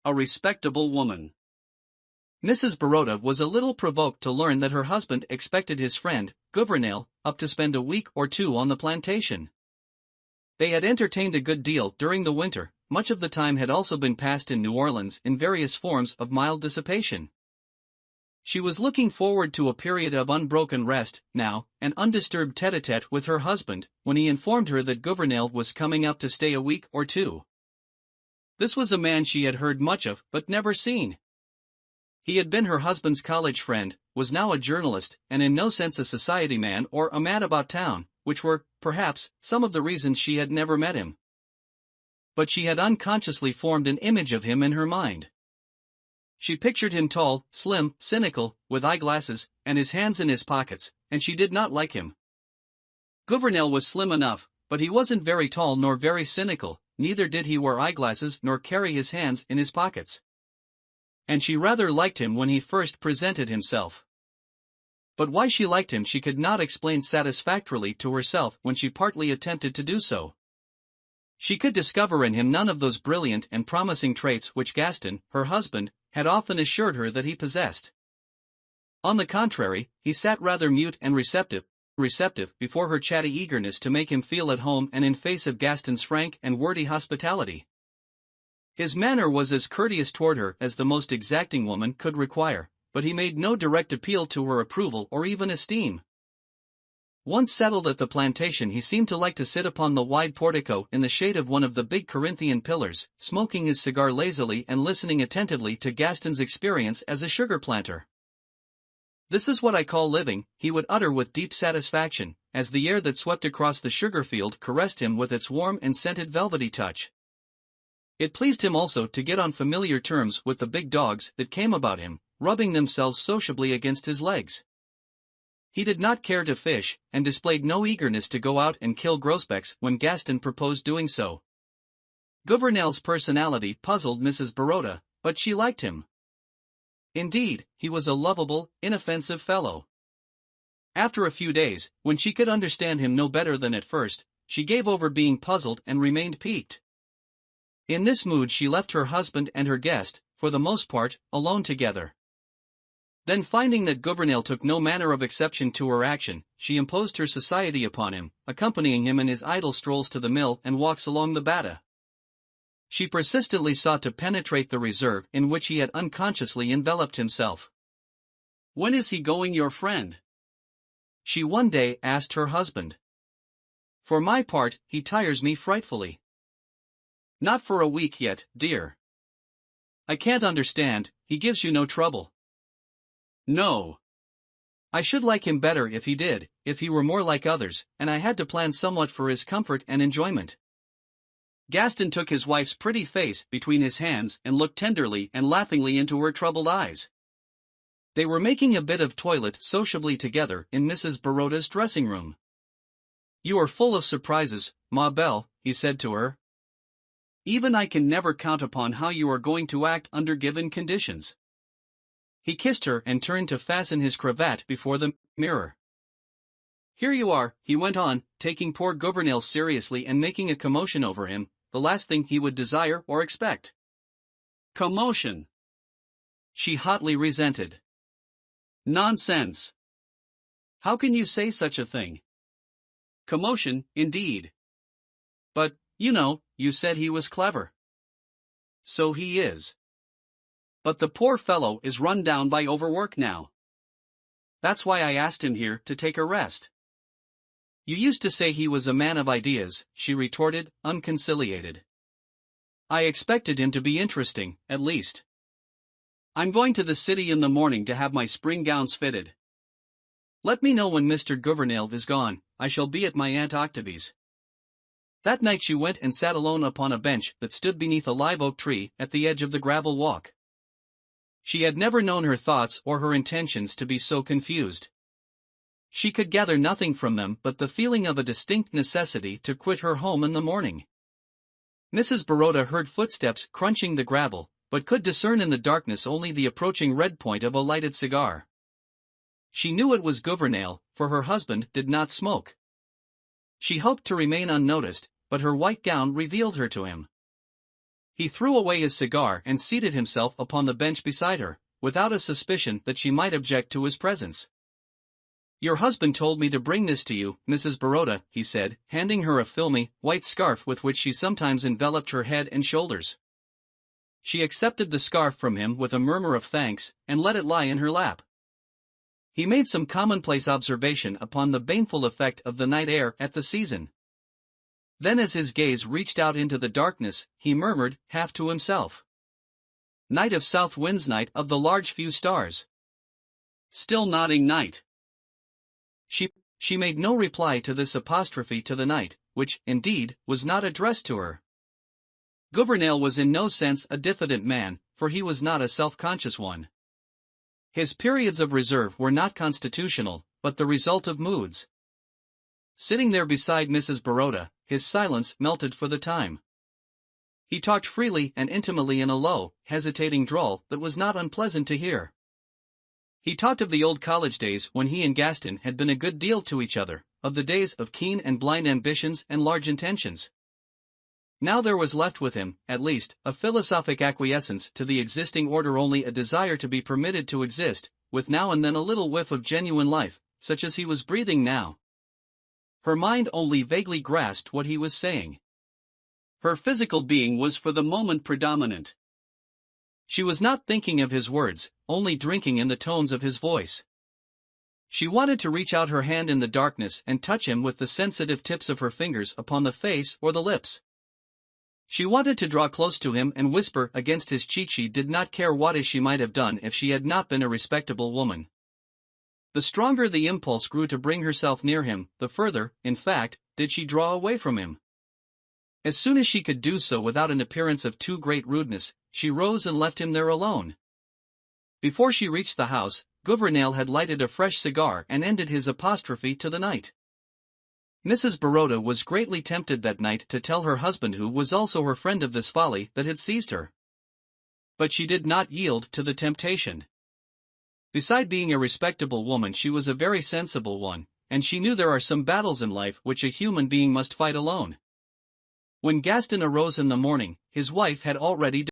a respectable woman. Mrs. Baroda was a little provoked to learn that her husband expected his friend, Gouvernail, up to spend a week or two on the plantation. They had entertained a good deal during the winter, much of the time had also been passed in New Orleans in various forms of mild dissipation. She was looking forward to a period of unbroken rest, now, an undisturbed tete-a-tete with her husband, when he informed her that Gouvernail was coming up to stay a week or two. This was a man she had heard much of but never seen. He had been her husband's college friend, was now a journalist, and in no sense a society man or a man about town, which were, perhaps, some of the reasons she had never met him. But she had unconsciously formed an image of him in her mind. She pictured him tall, slim, cynical, with eyeglasses, and his hands in his pockets, and she did not like him. Gouvernail was slim enough, but he wasn't very tall nor very cynical, neither did he wear eyeglasses nor carry his hands in his pockets. And she rather liked him when he first presented himself. But why she liked him she could not explain satisfactorily to herself when she partly attempted to do so. She could discover in him none of those brilliant and promising traits which Gaston, her husband, had often assured her that he possessed. On the contrary, he sat rather mute and receptive before her chatty eagerness to make him feel at home and in face of Gaston's frank and wordy hospitality. His manner was as courteous toward her as the most exacting woman could require, but he made no direct appeal to her approval or even esteem. Once settled at the plantation, he seemed to like to sit upon the wide portico in the shade of one of the big Corinthian pillars, smoking his cigar lazily and listening attentively to Gaston's experience as a sugar planter. "This is what I call living," he would utter with deep satisfaction, as the air that swept across the sugar field caressed him with its warm and scented velvety touch. It pleased him also to get on familiar terms with the big dogs that came about him, rubbing themselves sociably against his legs. He did not care to fish, and displayed no eagerness to go out and kill grosbecs when Gaston proposed doing so. Gouvernail's personality puzzled Mrs. Baroda, but she liked him. Indeed, he was a lovable, inoffensive fellow. After a few days, when she could understand him no better than at first, she gave over being puzzled and remained piqued. In this mood she left her husband and her guest, for the most part, alone together. Then, finding that Gouvernail took no manner of exception to her action, she imposed her society upon him, accompanying him in his idle strolls to the mill and walks along the Bata. She persistently sought to penetrate the reserve in which he had unconsciously enveloped himself. "When is he going, your friend?" she one day asked her husband. "For my part, he tires me frightfully." "Not for a week yet, dear." "I can't understand, he gives you no trouble." "No. I should like him better if he did, if he were more like others, and I had to plan somewhat for his comfort and enjoyment." Gaston took his wife's pretty face between his hands and looked tenderly and laughingly into her troubled eyes. They were making a bit of toilet sociably together in Mrs. Baroda's dressing room. "You are full of surprises, ma belle," he said to her. "Even I can never count upon how you are going to act under given conditions." He kissed her and turned to fasten his cravat before the mirror. "Here you are," he went on, taking poor Gouvernail seriously and making a commotion over him, the last thing he would desire or expect. "Commotion!" she hotly resented. "Nonsense! How can you say such a thing? Commotion, indeed. But, you know, you said he was clever." "So he is. But the poor fellow is run down by overwork now. That's why I asked him here to take a rest." "You used to say he was a man of ideas," she retorted, unconciliated. "I expected him to be interesting, at least. I'm going to the city in the morning to have my spring gowns fitted. Let me know when Mr. Gouvernail is gone, I shall be at my Aunt Octavie's." That night she went and sat alone upon a bench that stood beneath a live oak tree at the edge of the gravel walk. She had never known her thoughts or her intentions to be so confused. She could gather nothing from them but the feeling of a distinct necessity to quit her home in the morning. Mrs. Baroda heard footsteps crunching the gravel, but could discern in the darkness only the approaching red point of a lighted cigar. She knew it was Gouvernail, for her husband did not smoke. She hoped to remain unnoticed, but her white gown revealed her to him. He threw away his cigar and seated himself upon the bench beside her, without a suspicion that she might object to his presence. "Your husband told me to bring this to you, Mrs. Baroda," he said, handing her a filmy, white scarf with which she sometimes enveloped her head and shoulders. She accepted the scarf from him with a murmur of thanks, and let it lie in her lap. He made some commonplace observation upon the baneful effect of the night air at the season. Then as his gaze reached out into the darkness, he murmured, half to himself, "Night of south winds, night of the large few stars. Still nodding night." She made no reply to this apostrophe to the night, which, indeed, was not addressed to her. Gouvernail was in no sense a diffident man, for he was not a self-conscious one. His periods of reserve were not constitutional, but the result of moods. Sitting there beside Mrs. Baroda, his silence melted for the time. He talked freely and intimately in a low, hesitating drawl that was not unpleasant to hear. He talked of the old college days when he and Gaston had been a good deal to each other, of the days of keen and blind ambitions and large intentions. Now there was left with him, at least, a philosophic acquiescence to the existing order, only a desire to be permitted to exist, with now and then a little whiff of genuine life, such as he was breathing now. Her mind only vaguely grasped what he was saying. Her physical being was for the moment predominant. She was not thinking of his words, only drinking in the tones of his voice. She wanted to reach out her hand in the darkness and touch him with the sensitive tips of her fingers upon the face or the lips. She wanted to draw close to him and whisper against his cheek. She did not care what she might have done if she had not been a respectable woman. The stronger the impulse grew to bring herself near him, the further, in fact, did she draw away from him. As soon as she could do so without an appearance of too great rudeness, she rose and left him there alone. Before she reached the house, Gouvernail had lighted a fresh cigar and ended his apostrophe to the night. Mrs. Baroda was greatly tempted that night to tell her husband, who was also her friend, of this folly that had seized her. But she did not yield to the temptation. Beside being a respectable woman, she was a very sensible one, and she knew there are some battles in life which a human being must fight alone. When Gaston arose in the morning, his wife had already